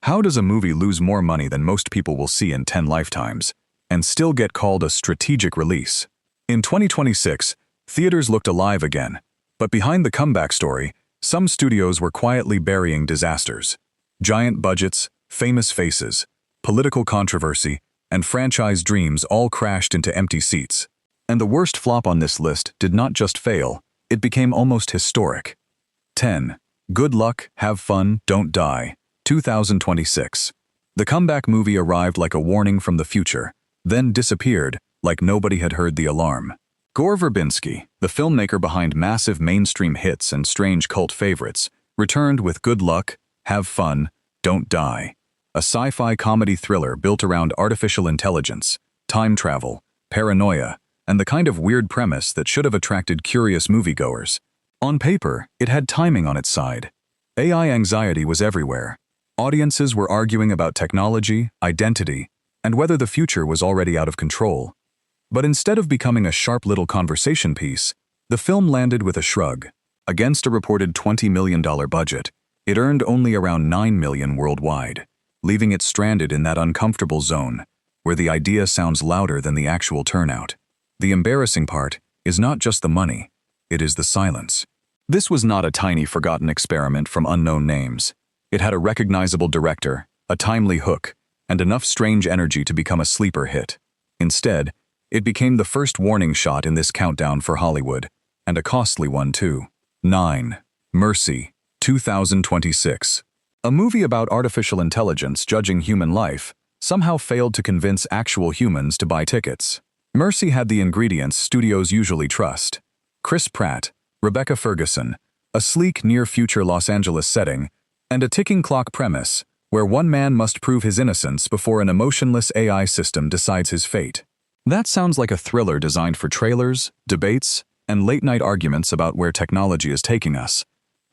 How does a movie lose more money than most people will see in 10 lifetimes, and still get called a strategic release? In 2026, theaters looked alive again, but behind the comeback story, some studios were quietly burying disasters. Giant budgets, famous faces, political controversy, and franchise dreams all crashed into empty seats. And the worst flop on this list did not just fail, it became almost historic. 10. Good Luck, Have Fun, Don't Die, 2026. The comeback movie arrived like a warning from the future, then disappeared like nobody had heard the alarm. Gore Verbinski, the filmmaker behind massive mainstream hits and strange cult favorites, returned with Good Luck, Have Fun, Don't Die, a sci-fi comedy thriller built around artificial intelligence, time travel, paranoia, and the kind of weird premise that should have attracted curious moviegoers. On paper, it had timing on its side. AI anxiety was everywhere. Audiences were arguing about technology, identity, and whether the future was already out of control. But instead of becoming a sharp little conversation piece, the film landed with a shrug. Against a reported $20 million budget, it earned only around $9 million worldwide, leaving it stranded in that uncomfortable zone, where the idea sounds louder than the actual turnout. The embarrassing part is not just the money, it is the silence. This was not a tiny forgotten experiment from unknown names. It had a recognizable director, a timely hook, and enough strange energy to become a sleeper hit. Instead, it became the first warning shot in this countdown for Hollywood, and a costly one too. 9. Mercy, 2026. A movie about artificial intelligence judging human life somehow failed to convince actual humans to buy tickets. Mercy had the ingredients studios usually trust: Chris Pratt, Rebecca Ferguson, a sleek near-future Los Angeles setting, and a ticking clock premise where one man must prove his innocence before an emotionless AI system decides his fate. That sounds like a thriller designed for trailers, debates, and late-night arguments about where technology is taking us.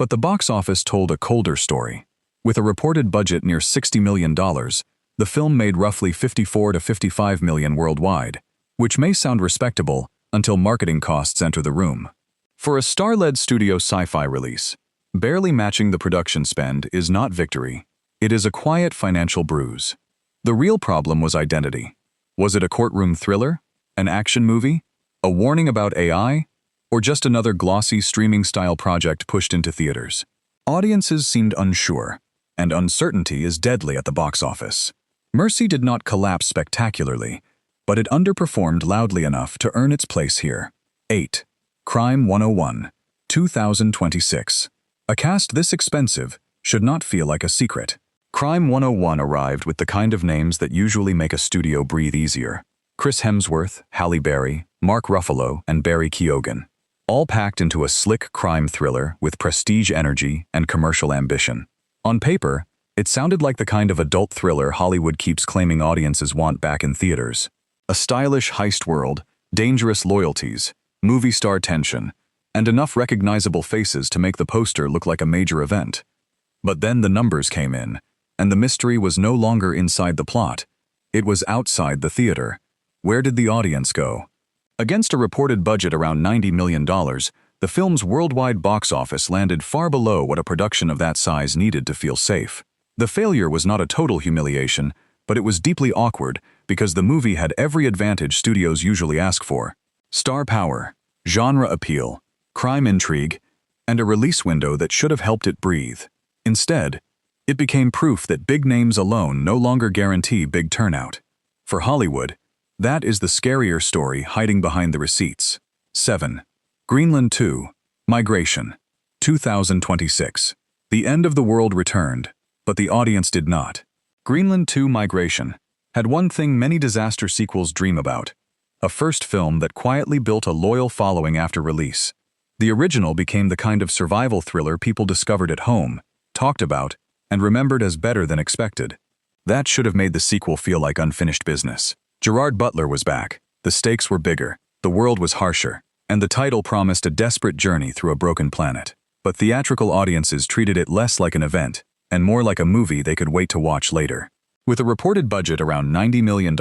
But the box office told a colder story. With a reported budget near $60 million, the film made roughly $54 to $55 million worldwide, which may sound respectable until marketing costs enter the room. For a star-led studio sci-fi release, barely matching the production spend is not victory. It is a quiet financial bruise. The real problem was identity. Was it a courtroom thriller? An action movie? A warning about AI? Or just another glossy streaming-style project pushed into theaters? Audiences seemed unsure, and uncertainty is deadly at the box office. Mercy did not collapse spectacularly, but it underperformed loudly enough to earn its place here. 8. Crime 101, 2026. A cast this expensive should not feel like a secret. Crime 101 arrived with the kind of names that usually make a studio breathe easier. Chris Hemsworth, Halle Berry, Mark Ruffalo, and Barry Keoghan, all packed into a slick crime thriller with prestige energy and commercial ambition. On paper, it sounded like the kind of adult thriller Hollywood keeps claiming audiences want back in theaters. A stylish heist world, dangerous loyalties, movie star tension, and enough recognizable faces to make the poster look like a major event. But then the numbers came in, and the mystery was no longer inside the plot. It was outside the theater. Where did the audience go? Against a reported budget around $90 million, the film's worldwide box office landed far below what a production of that size needed to feel safe. The failure was not a total humiliation, but it was deeply awkward because the movie had every advantage studios usually ask for: star power, genre appeal, crime intrigue, and a release window that should have helped it breathe. Instead, it became proof that big names alone no longer guarantee big turnout. For Hollywood, that is the scarier story hiding behind the receipts. 7. Greenland 2, Migration, 2026. The end of the world returned, but the audience did not. Greenland 2, Migration had one thing many disaster sequels dream about: a first film that quietly built a loyal following after release. The original became the kind of survival thriller people discovered at home, talked about, and remembered as better than expected. That should have made the sequel feel like unfinished business. Gerard Butler was back, the stakes were bigger, the world was harsher, and the title promised a desperate journey through a broken planet. But theatrical audiences treated it less like an event, and more like a movie they could wait to watch later. With a reported budget around $90 million,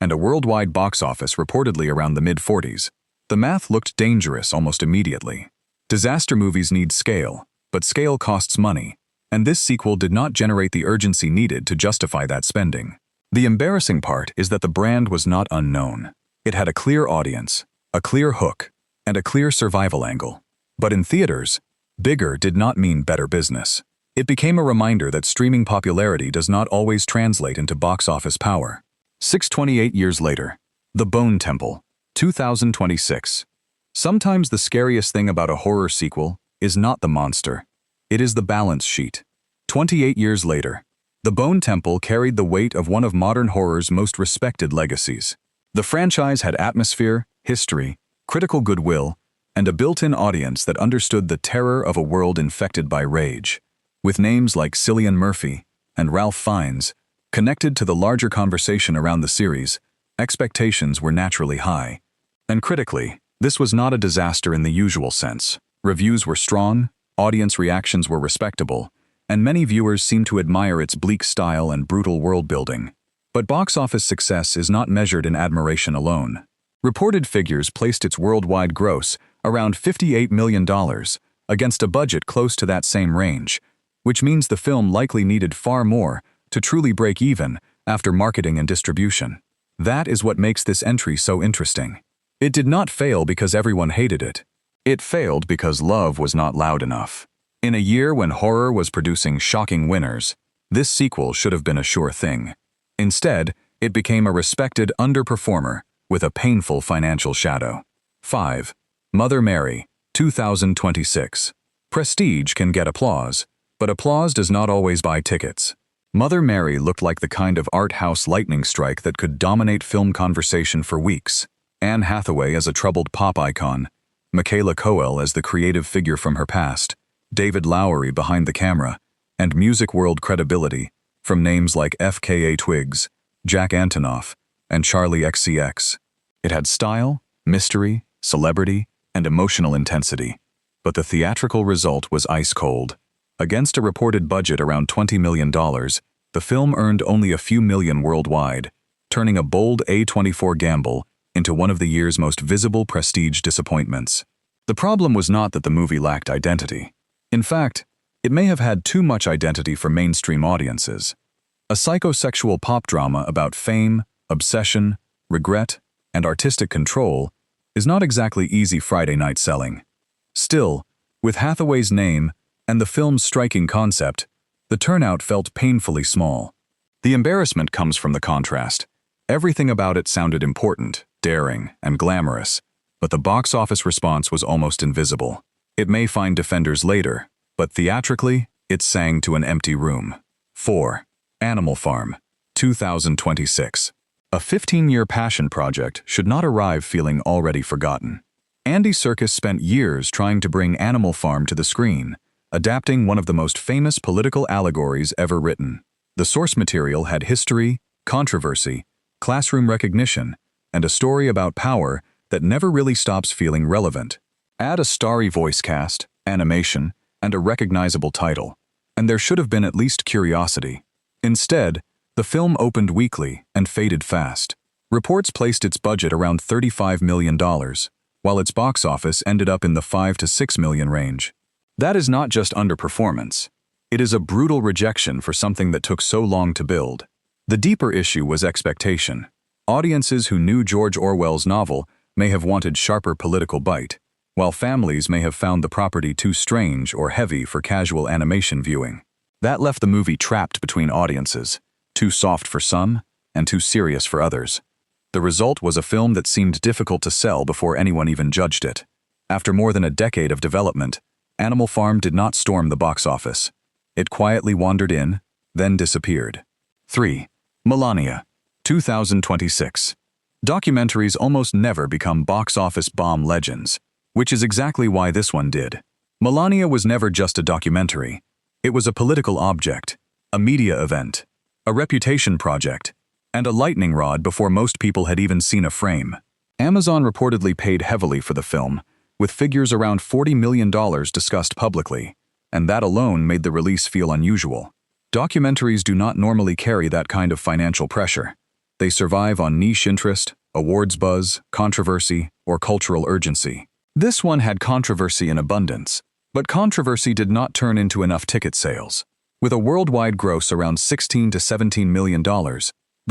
and a worldwide box office reportedly around the mid-40s, the math looked dangerous almost immediately. Disaster movies need scale, but scale costs money, and this sequel did not generate the urgency needed to justify that spending. The embarrassing part is that the brand was not unknown. It had a clear audience, a clear hook, and a clear survival angle. But in theaters, bigger did not mean better business. It became a reminder that streaming popularity does not always translate into box office power. 628 years later, The Bone Temple, 2026. Sometimes the scariest thing about a horror sequel is not the monster. It is the balance sheet. 28 years later, The Bone Temple carried the weight of one of modern horror's most respected legacies. The franchise had atmosphere, history, critical goodwill, and a built-in audience that understood the terror of a world infected by rage. With names like Cillian Murphy and Ralph Fiennes connected to the larger conversation around the series, expectations were naturally high. And critically, this was not a disaster in the usual sense. Reviews were strong, audience reactions were respectable, and many viewers seemed to admire its bleak style and brutal world-building. But box office success is not measured in admiration alone. Reported figures placed its worldwide gross around $58 million against a budget close to that same range, which means the film likely needed far more to truly break even after marketing and distribution. That is what makes this entry so interesting. It did not fail because everyone hated it. It failed because love was not loud enough. In a year when horror was producing shocking winners, this sequel should have been a sure thing. Instead, it became a respected underperformer with a painful financial shadow. 5. Mother Mary, 2026. Prestige can get applause, but applause does not always buy tickets. Mother Mary looked like the kind of art house lightning strike that could dominate film conversation for weeks. Anne Hathaway as a troubled pop icon, Michaela Coel as the creative figure from her past, David Lowery behind the camera, and music world credibility from names like FKA Twigs, Jack Antonoff, and Charlie XCX. It had style, mystery, celebrity, and emotional intensity. But the theatrical result was ice cold. Against a reported budget around $20 million, the film earned only a few million worldwide, turning a bold A24 gamble into one of the year's most visible prestige disappointments. The problem was not that the movie lacked identity. In fact, it may have had too much identity for mainstream audiences. A psychosexual pop drama about fame, obsession, regret, and artistic control is not exactly easy Friday night selling. Still, with Hathaway's name and the film's striking concept, the turnout felt painfully small. The embarrassment comes from the contrast. Everything about it sounded important, daring, and glamorous, but the box office response was almost invisible. It may find defenders later, but theatrically, it sang to an empty room. 4. Animal Farm, 2026. A 15-year passion project should not arrive feeling already forgotten. Andy Serkis spent years trying to bring Animal Farm to the screen, adapting one of the most famous political allegories ever written. The source material had history, controversy, classroom recognition, and a story about power that never really stops feeling relevant. Add a starry voice cast, animation, and a recognizable title, and there should have been at least curiosity. Instead, the film opened weakly and faded fast. Reports placed its budget around $35 million, while its box office ended up in the $5 to $6 million range. That is not just underperformance. It is a brutal rejection for something that took so long to build. The deeper issue was expectation. Audiences who knew George Orwell's novel may have wanted sharper political bite, while families may have found the property too strange or heavy for casual animation viewing. That left the movie trapped between audiences, too soft for some and too serious for others. The result was a film that seemed difficult to sell before anyone even judged it. After more than a decade of development, Animal Farm did not storm the box office. It quietly wandered in, then disappeared. 3. Melania, 2026. Documentaries almost never become box office bomb legends, which is exactly why this one did. Melania was never just a documentary. It was a political object, a media event, a reputation project, and a lightning rod before most people had even seen a frame. Amazon reportedly paid heavily for the film, with figures around $40 million discussed publicly, and that alone made the release feel unusual. Documentaries do not normally carry that kind of financial pressure. They survive on niche interest, awards buzz, controversy, or cultural urgency. This one had controversy in abundance, but controversy did not turn into enough ticket sales. With a worldwide gross around $16 to $17 million,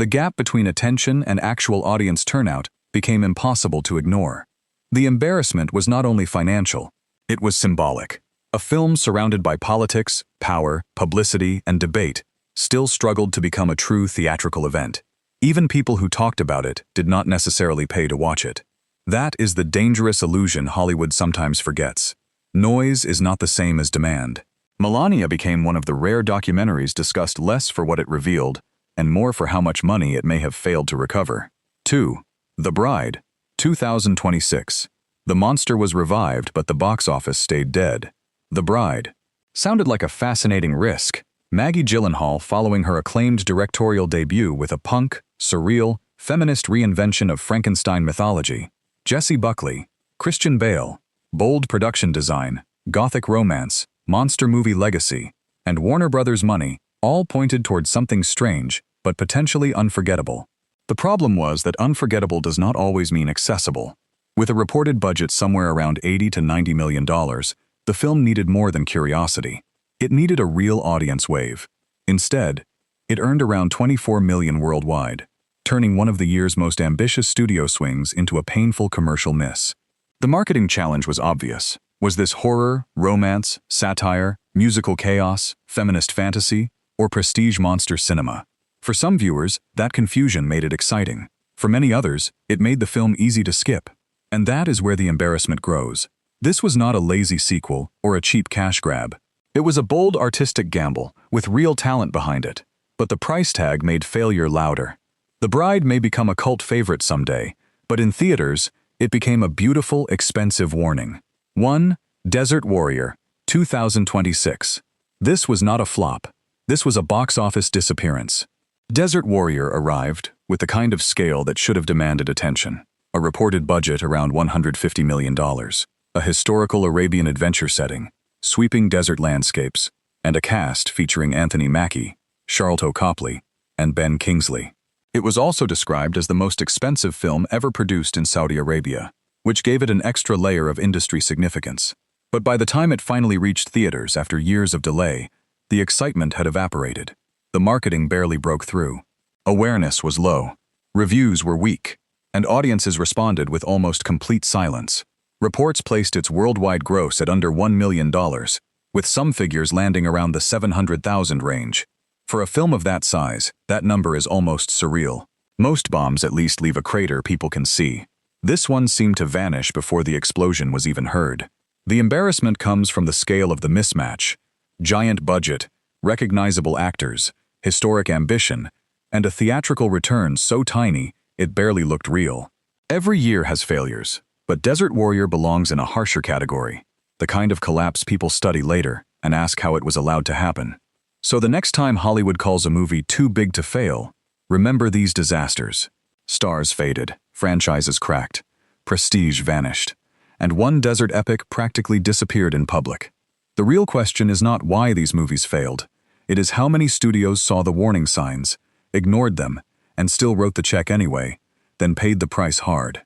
the gap between attention and actual audience turnout became impossible to ignore. The embarrassment was not only financial, it was symbolic. A film surrounded by politics, power, publicity, and debate still struggled to become a true theatrical event. Even people who talked about it did not necessarily pay to watch it. That is the dangerous illusion Hollywood sometimes forgets. Noise is not the same as demand. Melania became one of the rare documentaries discussed less for what it revealed and more for how much money it may have failed to recover. 2. The Bride, 2026. The monster was revived, but the box office stayed dead. The Bride sounded like a fascinating risk. Maggie Gyllenhaal following her acclaimed directorial debut with a punk, surreal, feminist reinvention of Frankenstein mythology. Jessie Buckley, Christian Bale, bold production design, gothic romance, monster movie legacy, and Warner Brothers money all pointed towards something strange but potentially unforgettable. The problem was that unforgettable does not always mean accessible. With a reported budget somewhere around $80 to $90 million, the film needed more than curiosity. It needed a real audience wave. Instead, it earned around $24 million worldwide, turning one of the year's most ambitious studio swings into a painful commercial miss. The marketing challenge was obvious. Was this horror, romance, satire, musical chaos, feminist fantasy, or prestige monster cinema? For some viewers, that confusion made it exciting. For many others, it made the film easy to skip. And that is where the embarrassment grows. This was not a lazy sequel or a cheap cash grab. It was a bold artistic gamble with real talent behind it. But the price tag made failure louder. The Bride may become a cult favorite someday, but in theaters, it became a beautiful, expensive warning. 1. Desert Warrior, 2026. This was not a flop. This was a box office disappearance. Desert Warrior arrived with the kind of scale that should have demanded attention. A reported budget around $150 million. A historical Arabian adventure setting, sweeping desert landscapes, and a cast featuring Anthony Mackie, Charlton Copley, and Ben Kingsley. It was also described as the most expensive film ever produced in Saudi Arabia, which gave it an extra layer of industry significance. But by the time it finally reached theaters after years of delay, the excitement had evaporated. The marketing barely broke through. Awareness was low. Reviews were weak, and audiences responded with almost complete silence. Reports placed its worldwide gross at under $1 million, with some figures landing around the 700,000 range. For a film of that size, that number is almost surreal. Most bombs at least leave a crater people can see. This one seemed to vanish before the explosion was even heard. The embarrassment comes from the scale of the mismatch. Giant budget, recognizable actors, historic ambition, and a theatrical return so tiny it barely looked real. Every year has failures, but Desert Warrior belongs in a harsher category, the kind of collapse people study later and ask how it was allowed to happen. So the next time Hollywood calls a movie too big to fail, remember these disasters. Stars faded, franchises cracked, prestige vanished, and one desert epic practically disappeared in public. The real question is not why these movies failed. It is how many studios saw the warning signs, ignored them, and still wrote the check anyway, then paid the price hard.